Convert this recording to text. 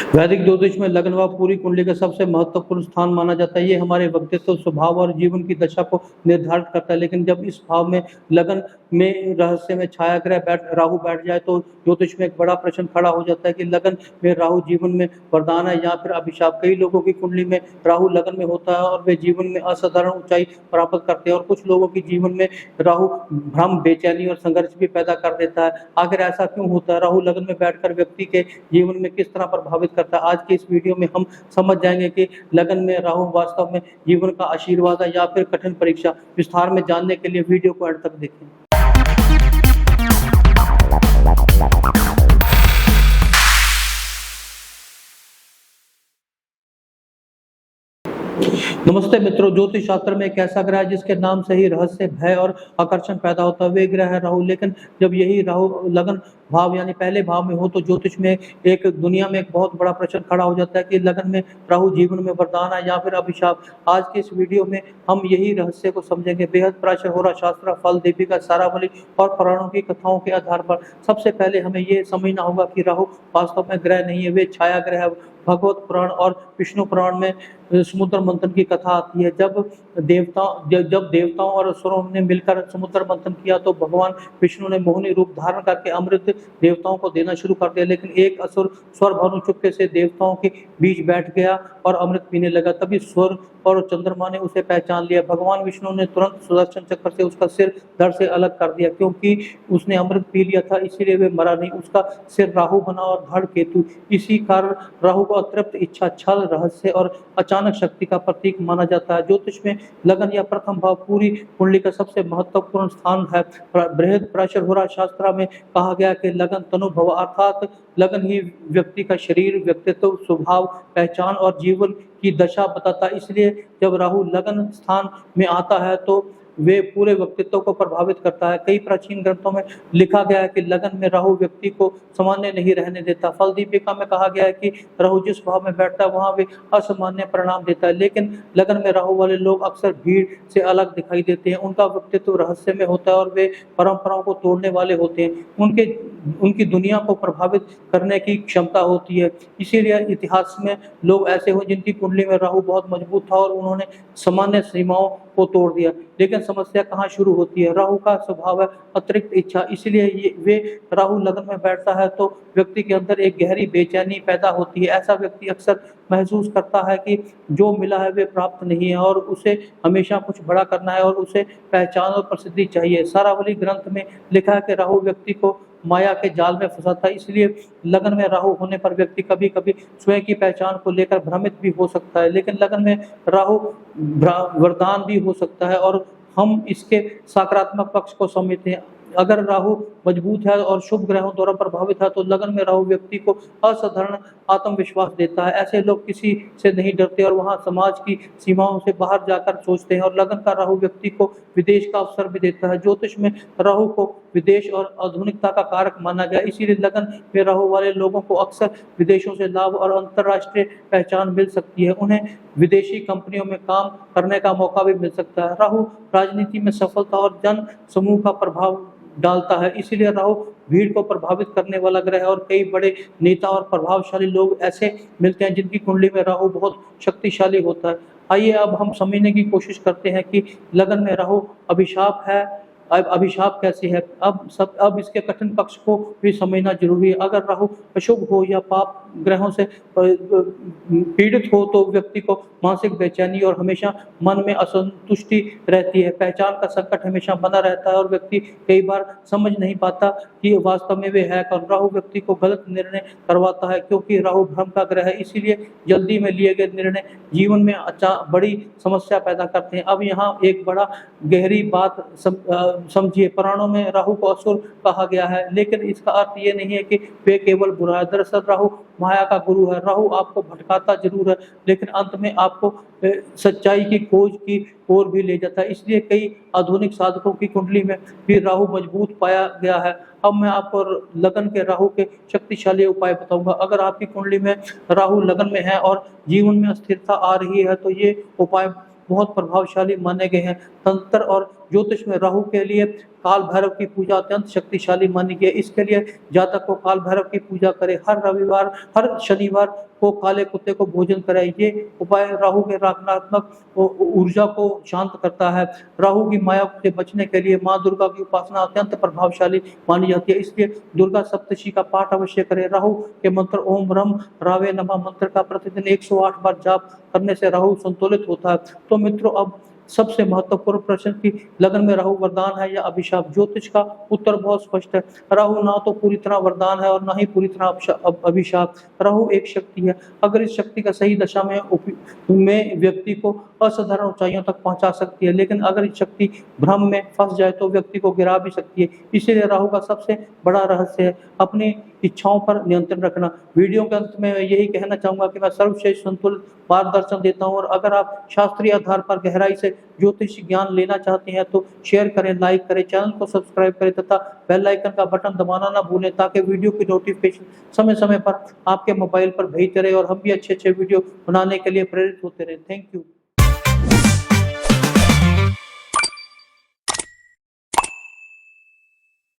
वैदिक ज्योतिष में लग्न व पूरी कुंडली का सबसे महत्वपूर्ण स्थान माना जाता है। ये हमारे व्यक्तित्व, स्वभाव और जीवन की दशा को निर्धारित करता है। लेकिन जब इस भाव में लगन में रहस्य में छाया ग्रह राहु बैठ जाए तो ज्योतिष में एक बड़ा प्रश्न खड़ा हो जाता है कि लगन में राहु जीवन में वरदान है या फिर अभिशाप। कई लोगों की कुंडली में राहु लगन में होता है और वे जीवन में असाधारण ऊंचाई प्राप्त करते हैं, और कुछ लोगों की जीवन में राहु भ्रम, बेचैनी और संघर्ष भी पैदा कर देता है। आखिर ऐसा क्यों होता है? राहु लगन में बैठकर व्यक्ति के जीवन में किस तरह प्रभावित करता है? आज के इस वीडियो में हम समझ जाएंगे कि लगन में राहु वास्तव में जीवन का आशीर्वाद है या फिर कठिन परीक्षा। विस्तार में जानने के लिए वीडियो को अंत तक देखें। नमस्ते मित्रों, ज्योतिष शास्त्र में एक ऐसा ग्रह है जिसके नाम से ही रहस्य, भय और आकर्षण पैदा होता है, वे ग्रह है राहु। लेकिन जब यही राहु लगन भाव यानी पहले भाव में हो तो ज्योतिष में एक दुनिया में एक बहुत बड़ा प्रश्न खड़ा हो जाता है कि लगन में राहु जीवन में वरदान है या फिर अभिशाप। आज के इस वीडियो में हम यही रहस्य को समझेंगे। बेहद प्राचीन होरा शास्त्र, फल, दीपिका, सारावली और पुराणों की कथाओं के आधार पर सबसे पहले हमें ये समझना होगा कि राहु वास्तव में ग्रह नहीं है, वे छाया ग्रह है। भगवत पुराण और विष्णु पुराण में समुद्र मंथन की कथा आती है। जब देवताओं और असुरों ने मिलकर समुद्र मंथन किया तो भगवान विष्णु ने मोहिनी रूप धारण करके अमृत देवताओं को देना शुरू कर दिया। लेकिन एक असुर स्वर भानु चुपके से देवताओं के बीच बैठ गया और अमृत पीने लगा। तभी स्वर और चंद्रमा ने उसे पहचान लिया। भगवान विष्णु ने तुरंत सुदर्शन चक्र से उसका सिर धड़ से अलग कर दिया। क्योंकि उसने अमृत पी लिया था इसीलिए वे मरा नहीं, उसका सिर राहु बना और धड़ केतु। इसी कारण राहु को अतृप्त इच्छा, छल, रहस्य और अचानक शक्ति का प्रतीक माना जाता है। ज्योतिष में लगन या प्रथम भाव पूरी कुंडली का सबसे महत्वपूर्ण स्थान है। बृहद प्राचीन होरा शास्त्र में कहा गया कि लगन तनुभव, अर्थात लगन ही व्यक्ति का शरीर, व्यक्तित्व, स्वभाव, पहचान और जीवन की दशा बताता है। इसलिए जब राहु लगन स्थान में आता है तो वे पूरे व्यक्तित्व को प्रभावित करता है। कई प्राचीन ग्रंथों में लिखा गया है कि लगन में राहु व्यक्ति को सामान्य नहीं रहने देता। फल दीपिका में कहा गया है कि राहु जिस भाव में बैठता है वहां वे असामान्य परिणाम देता है। लेकिन लगन में राहु वाले लोग अक्सर भीड़ से अलग दिखाई देते हैं। उनका व्यक्तित्व रहस्य में होता है और वे परंपराओं को तोड़ने वाले होते हैं। उनकी दुनिया को प्रभावित करने की क्षमता होती है। इसीलिए इतिहास में लोग ऐसे हुए जिनकी कुंडली में राहु बहुत मजबूत था और उन्होंने सामान्य सीमाओं को तोड़ दिया। लेकिन समस्या कहाँ शुरू होती है? राहु का स्वभाव है अतिरिक्त इच्छा, इसलिए वे राहु लगन में बैठता है तो व्यक्ति के अंदर एक गहरी बेचैनी पैदा होती है। ऐसा व्यक्ति अक्सर महसूस करता है कि जो मिला है वे प्राप्त नहीं है और उसे हमेशा कुछ बड़ा करना है और उसे पहचान और प्रसिद्धि चाहिए। सारावली ग्रंथ में लिखा है कि राहु व्यक्ति को माया के जाल में फंसाता है। इसलिए लगन में राहु होने पर व्यक्ति कभी कभी स्वयं की पहचान को लेकर भ्रमित भी हो सकता है। लेकिन लगन में राहु वरदान भी हो सकता है और हम इसके सकारात्मक पक्ष को समझते हैं। अगर राहु मजबूत है और शुभ ग्रहों द्वारा प्रभावित है तो लगन में राहु व्यक्ति को असाधारण आत्मविश्वास देता है। ऐसे लोग किसी से नहीं डरते और वहां समाज की सीमाओं से बाहर जाकर सोचते हैं। और लगन का राहु व्यक्ति को विदेश का अवसर भी देता है। ज्योतिष में राहु को विदेश और आधुनिकता का कारक माना गया। इसीलिए लगन में राहु वाले लोगों को अक्सर विदेशों से लाभ और अंतर्राष्ट्रीय पहचान मिल सकती है। उन्हें विदेशी कंपनियों में काम करने का मौका भी मिल सकता है। राहु राजनीति में सफलता और जन समूह का प्रभाव डालता है। इसीलिए राहु भीड़ को प्रभावित करने वाला ग्रह है और कई बड़े नेता और प्रभावशाली लोग ऐसे मिलते हैं जिनकी कुंडली में राहु बहुत शक्तिशाली होता है। आइए अब हम समझने की कोशिश करते हैं कि लगन में राहु अभिशाप है। अब अभिशाप कैसे है? अब इसके कठिन पक्ष को भी समझना जरूरी है। अगर राहु अशुभ हो या पाप ग्रहों से पीड़ित हो तो व्यक्ति को मानसिक बेचैनी और हमेशा मन में असंतुष्टि रहती है। पहचान का संकट हमेशा बना रहता है और व्यक्ति कई बार समझ नहीं पाता कि वास्तव में वे है कौन। राहु व्यक्ति को गलत निर्णय करवाता है क्योंकि राहु भ्रम का ग्रह है। इसीलिए जल्दी में लिए गए निर्णय जीवन में बड़ी समस्या पैदा करते हैं। अब यहाँ एक बड़ा गहरी बात समझिए। पुराणों में राहु को असुर कहा गया है, लेकिन इसका अर्थ ये नहीं है कि वे केवल बुरा है। दरअसल राहु माया का गुरु है। राहु आपको भटकाता जरूर है लेकिन अंत में आपको सच्चाई की खोज की ओर भी ले जाता है। इसलिए कई आधुनिक साधकों की कुंडली में भी राहु मजबूत पाया गया है। अब मैं आपको लगन के राहु के शक्तिशाली उपाय बताऊंगा। अगर आपकी कुंडली में राहु लगन में है और जीवन में अस्थिरता आ रही है तो ये उपाय बहुत प्रभावशाली माने गए हैं। तंत्र और ज्योतिष में राहु के लिए काल भैरव की पूजा अत्यंत शक्तिशाली मानी गई है। इसके लिए जातक को काल भैरव की पूजा करे, हर रविवार, हर शनिवार को काले कुत्ते को भोजन कराए। ये उपाय राहु के नकारात्मक ऊर्जा को शांत करता है। राहु की माया से बचने के लिए माँ दुर्गा की उपासना अत्यंत प्रभावशाली मानी जाती है, इसलिए दुर्गा सप्तशती का पाठ अवश्य करें। राहु के मंत्र ओम रम रावे नमः मंत्र का प्रतिदिन 108 बार जाप करने से राहु संतुलित होता है। तो मित्रों, अब सबसे महत्वपूर्ण प्रश्न की लगन में राहु वरदान है या अभिशाप? ज्योतिष का उत्तर बहुत स्पष्ट है। राहु ना तो पूरी तरह वरदान है और ना ही पूरी तरह अभिशाप। राहु एक शक्ति है। अगर इस शक्ति का सही दशा में व्यक्ति को असाधारण ऊंचाइयों तक पहुंचा सकती है, लेकिन अगर इस शक्ति भ्रम में फंस जाए तो व्यक्ति को गिरा भी सकती है। इसीलिए राहु का सबसे बड़ा रहस्य है अपनी इच्छाओं पर नियंत्रण रखना। वीडियो के अंत में यही कहना चाहूंगा कि मैं सर्वश्रेष्ठ संतुलित मार्गदर्शन देता हूं, और अगर आप शास्त्रीय आधार पर गहराई से ज्योतिष ज्ञान लेना चाहते हैं तो शेयर करें, लाइक करें, चैनल को सब्सक्राइब करें तथा बेल आइकन का बटन दबाना ना भूलें, ताकि वीडियो की नोटिफिकेशन समय समय पर आपके मोबाइल पर भेजते रहे और हम भी अच्छे अच्छे वीडियो बनाने के लिए प्रेरित होते रहे। Thank you.